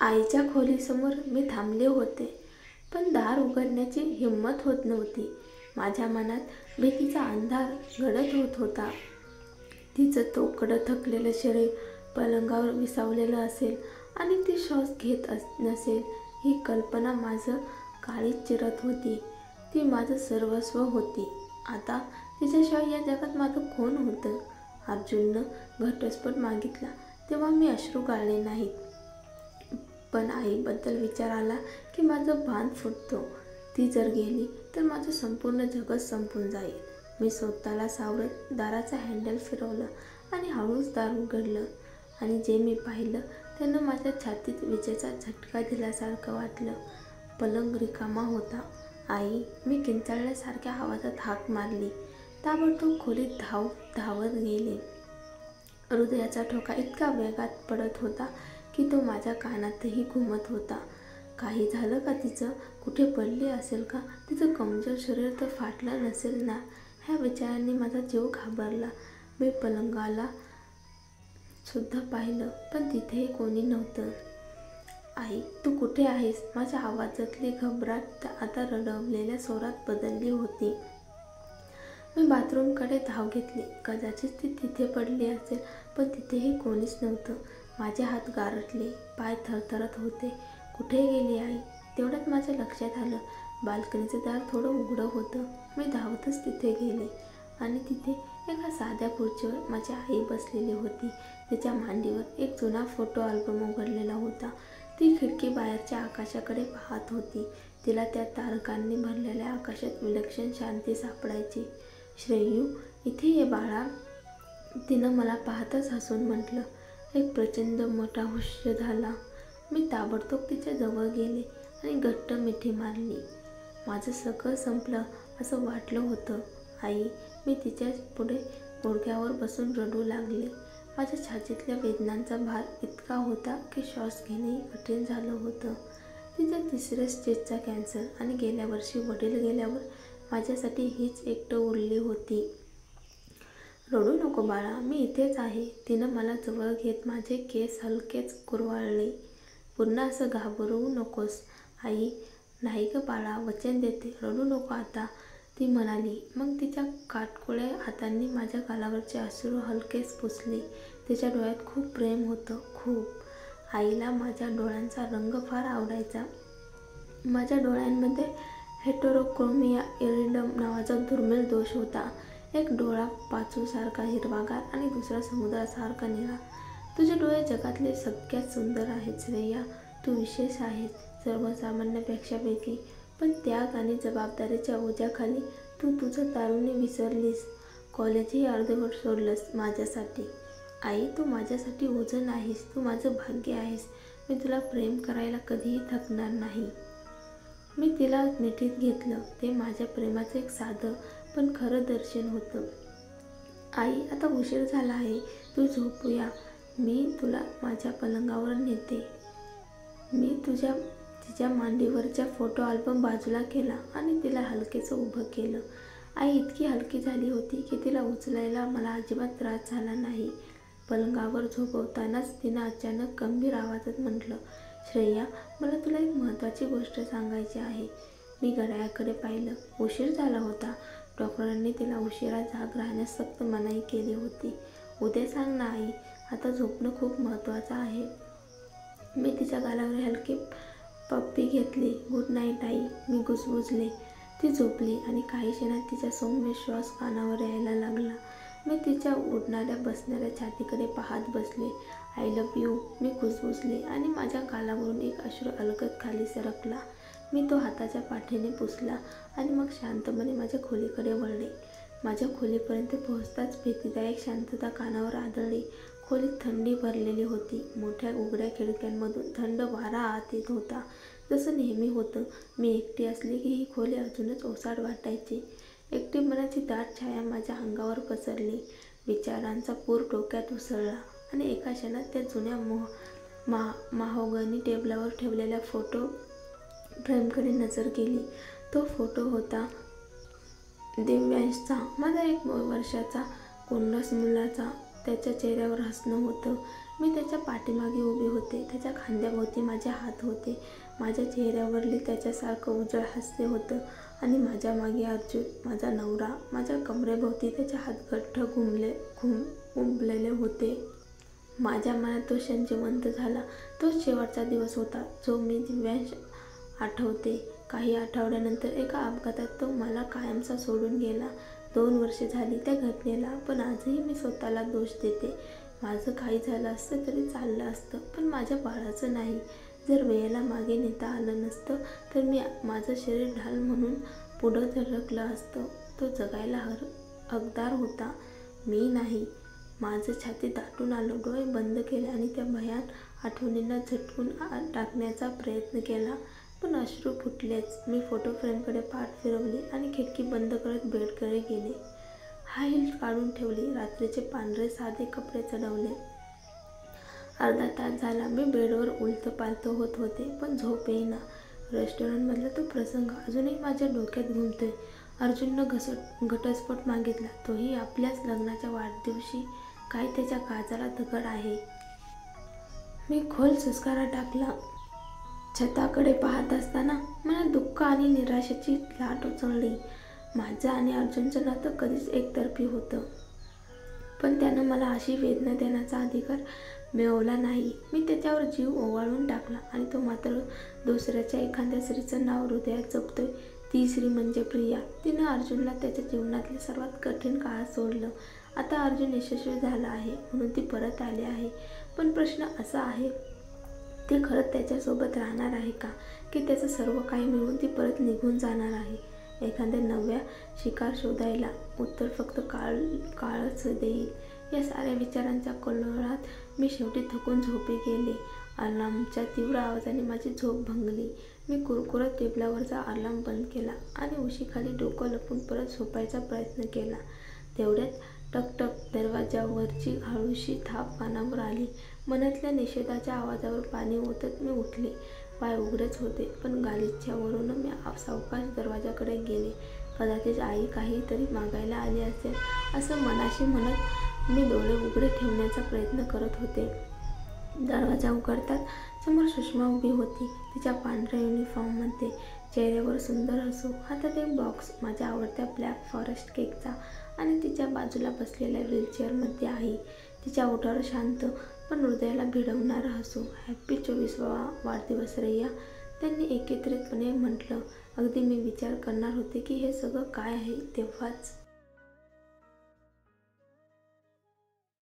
आईच्या खोलीसमोर मी थांबले होते, पण दार उघडण्याची हिंमत होत नव्हती. माझ्या मनात भीतीचा अंधार गडद होत होता. तिचं तोकडं थकलेलं शरीर पलंगावर विसावलेलं असेल आणि ती श्वास घेत नसेल ही कल्पना माझं काळीच चिरत होती. ती माझं सर्वस्व होती. आता तिच्याशिवाय या जगात माझं कोण होतं? अर्जुननं घटस्फोट मागितला तेव्हा मी अश्रू गाळले नाहीत, पण आईबद्दल विचार आला की माझं बांध फुटतो. ती जर गेली तर माझं संपूर्ण जगच संपून जाईल. मी स्वतःला सावरत दाराचं हँडल फिरवलं आणि हळूच दार उघडलं आणि जे मी पाहिलं त्यानं माझ्या छातीत विजेचा झटका दिल्यासारखं वाटलं. पलंग रिकामा होता. आई, मी किंचाळल्यासारख्या आवाजात हाक मारली. ताबडतोब खोलीत धावत गेले. हृदयाचा ठोका इतका वेगात पडत होता की तो माझ्या कानातही घुमत होता. काही झालं का तिचं? कुठे पडली असेल का? तिचं कमजोर शरीर तर फाटलं नसेल ना? ह्या विचारांनी माझा जीव घाबरला. मी पलंगाला सुद्धा पाहिलं, पण तिथेही कोणी नव्हतं. आई, तू कुठे आहेस? माझ्या आवाजातली घबराट आता रडवलेल्या स्वरात बदलली होती. मी बाथरूमकडे धाव घेतली. कदाचित ती तिथे पडली असेल, पण तिथेही कोणीच नव्हतं. माझे हात गारठले, पाय थरथरत होते. कुठे गेली आई? तेवढ्यात माझ्या लक्षात आलं, बाल्कनीचं दार थोडं उघडं होतं. मी धावतच तिथे गेले आणि तिथे एका साध्या खुर्चीवर माझी आई बसलेली होती. तिच्या मांडीवर एक जुना फोटो अल्बम उघडलेला होता. ती खिडकी बाहेरच्या आकाशाकडे पाहत होती. तिला त्या तारकांनी भरलेल्या आकाशात विलक्षण शांती सापडायची. श्रेयू, इथे ये बाळा, तिनं मला पाहतच हसून म्हटलं. एक प्रचंड मोठा हुश झाला. मी ताबडतोब तिच्या जवळ गेले आणि घट्ट मिठी मारली. माझं सगळं संपलं असं वाटलं होतं. आई, मी तिच्या पुढे गुडघ्यावर बसून रडू लागले. माझ्या छातीतल्या वेदनांचा भार इतका होता की श्वास घेणंही कठीण झालं होतं. तिच्या 3ऱ्या स्टेजचा कॅन्सर आणि गेल्या वर्षी वडील गेल्यावर माझ्यासाठी हीच एकटं उरली होती. रडू नको बाळा, मी इथेच आहे. तिनं मला जवळ घेत माझे केस हलकेच कुरवाळले. पुन्हा असं घाबरवू नकोस आई. नाही ग बाळा, वचन देते, रडू नको आता, ती म्हणाली. मग तिच्या काटकोळ्या हातांनी माझ्या गालावरचे अश्रू हलकेच पुसले. तिच्या डोळ्यात खूप प्रेम होतं, खूप. आईला माझ्या डोळ्यांचा रंग फार आवडायचा. माझ्या डोळ्यांमध्ये हेटेरोक्रोमिया इरिडम नावाचा दुर्मिळ दोष होता. एक डोळा पाचूसारखा हिरवागार आणि दुसरा समुद्रासारखा निळा. तुझे डोळे जगातले सगळ्यात सुंदर आहेत श्रेया. तू विशेष आहेस, सर्वसामान्यांपेक्षा वेगळी. पण त्याग आणि जबाबदारीच्या ओझ्याखाली तू तुझं तारुण्य विसरलीस. कॉलेजही अर्धवट सोडलंस माझ्यासाठी. आई, तू माझ्यासाठी ओझं नाहीस, तू माझं भाग्य आहेस. मी तुला प्रेम करायला कधीही थकणार नाही. मी तिला मिठीत घेतलं. ते माझ्या प्रेमाचं एक साधं पण खरं दर्शन होतं. आई, आता उशीर झाला आहे, तू झोपूया. मी तुला माझ्या पलंगावर नेते. मी तिच्या मांडीवरच्या फोटो अल्बम बाजूला केला आणि तिला हलकेचं उभं केलं. आई इतकी हलकी झाली होती की तिला उचलायला मला अजिबात त्रास झाला नाही. पलंगावर झोपवतानाच तिनं अचानक गंभीर आवाजात म्हटलं, श्रेया, मला तुला एक महत्त्वाची गोष्ट सांगायची आहे. मी घड्याळाकडे पाहिलं. उशीर झाला होता. डॉक्टरांनी तिला उशिरा जाग राहण्यास सक्त मनाई केली होती. उद्या सांग ना आई, आता झोपणं खूप महत्त्वाचं आहे. मी तिच्या गालावर हलकी पप्पी घेतली. गुड नाईट आई, मी कुजबुजले. ती झोपली आणि काही क्षणात तिचा सौम्य श्वास कानावर यायला लागला. मी तिच्या उडणाऱ्या बसणाऱ्या छातीकडे पाहत बसले. आय लव्ह यू, मी कुजबुजले आणि माझ्या गालावरून एक अश्रू अलगद खाली सरकला. मी तो हाताच्या पाठीने पुसला आणि मग शांतपणे माझ्या खोलीकडे वळले. माझ्या खोलीपर्यंत पोहोचताच भीतीदायक शांतता कानावर आदळली. खोलीत थंडी भरलेली होती. मोठ्या उघड्या खिडक्यांमधून थंड वारा आत येत होता. जसं नेहमी होतं, मी एकटी असली की ही खोली अजूनच ओसाड वाटायची. एकटेपणाची दाट छाया माझ्या अंगावर पसरली. विचारांचा पूर डोक्यात उसळला आणि एका क्षणात त्या जुन्या माहोगनी टेबलावर ठेवलेल्या फोटो फ्रेमकडे नजर गेली. तो फोटो होता दिव्यांशचा, माझा 1 वर्षाचा गोंडस मुलाचा. त्याच्या चेहऱ्यावर हसणं होतं. मी त्याच्या पाठीमागे उभी होते. त्याच्या खांद्याभोवती माझे हात होते. माझ्या चेहऱ्यावरले त्याच्यासारखं उजळ हास्य होतं आणि माझ्या मागे अर्जुन, माझा नवरा, माझ्या कमरेभोवती त्याचे हात घट्ट घुमलेले होते. माझ्या मनात तो क्षण जिवंत झाला. तोच शेवटचा दिवस होता जो मी दिव्यांश आठवते. काही आठवड्यानंतर एका अपघातात तो मला कायमचा सोडून गेला. 2 वर्षे झाली त्या घटनेला, पण आजही मी स्वतःला दोष देते. माझं काही झालं असतं तरी चाललं असतं, पण माझ्या बाळाचं नाही. जर वेळेला मागे नेता आलं नसतं तर मी माझं शरीर ढाल म्हणून पुढं धडकलं असतं. तो जगायला हकदार होता, मी नाही. माझं छाती दाटून आलं. डोळे बंद केले आणि त्या भयान आठवणींना झटकून टाकण्याचा प्रयत्न केला, पण अश्रू फुटलेच. मी फोटो फ्रेमकडे पाठ फिरवली आणि खिडकी बंद करत बेडकडे गेले. हाय हील्स काढून ठेवली. रात्रीचे पांढरे साधे कपडे चढवले. अर्धा तास झाला मी बेडवर उलथं पालथं होत होते, पण झोप येईना. रेस्टॉरंटमधला तो प्रसंग अजूनही माझ्या डोक्यात घुमतोय. अर्जुननं घटस्फोट मागितला, तोही आपल्याच लग्नाच्या वाढदिवशी. काय त्याच्या काळजाला दगड आहे. मी खोल सुस्कारा टाकला. छताकडे पाहत असताना मला दुःख आणि निराशेची लाट उचलली. माझं आणि अर्जुनचं नातं कधीच एकतर्फी होतं, पण त्यानं मला अशी वेदना देण्याचा अधिकार मिळवला नाही. मी त्याच्यावर जीव ओवाळून टाकला आणि तो मात्र दुसऱ्याच्या एखाद्या स्त्रीचं नाव हृदयात जपतोय. ती स्त्री म्हणजे प्रिया. तिनं अर्जुनला त्याच्या जीवनातल्या सर्वात कठीण काळात सोडलं. आता अर्जुन यशस्वी झाला आहे म्हणून ती परत आली आहे, पण प्रश्न असा आहे, ती खरंच त्याच्यासोबत राहणार आहे का, की त्याचं सर्व काही मिळून ती परत निघून जाणार आहे एखाद्या नव्या शिकार शोधायला. उत्तर फक्त काळच देईल. या साऱ्या विचारांच्या कल्लोळात मी शेवटी थकून झोपी गेले. अलार्मच्या तीव्र आवाजाने माझी झोप भंगली. मी कुरकुरत टेबलावरचा अलार्म बंद केला आणि उशीखाली डोकं लपून परत झोपायचा प्रयत्न केला. तेवढ्यात टकटक दरवाजावरची हळूशी थाप कानावर आली. मनातल्या निषेधाच्या आवाजावर पाणी ओतत मी उठले. पाय उघडेच होते, पण गालिच्यावरून मी सावकाश दरवाजाकडे गेले. कदाचित आई काहीतरी मागायला आली असेल असं मनाशी म्हणत मी डोळे उघडे ठेवण्याचा प्रयत्न करत होते. दरवाजा उघडताच समोर सुषमा उभी होती. तिच्या पांढऱ्या युनिफॉर्ममध्ये, चेहऱ्यावर सुंदर हसू, हातात एक बॉक्स माझ्या आवडत्या ब्लॅक फॉरेस्ट केकचा, आणि तिच्या बाजूला बसलेल्या व्हीलचेअरमध्ये आई. तिच्या ओठावर शांत पण हृदयाला भिडवणारं हसू. हॅपी 24वा वाढदिवस रिया, त्यांनी एकत्रितपणे म्हटलं. अगदी मी विचार करणार होते की हे सगळं काय आहे तेव्हाच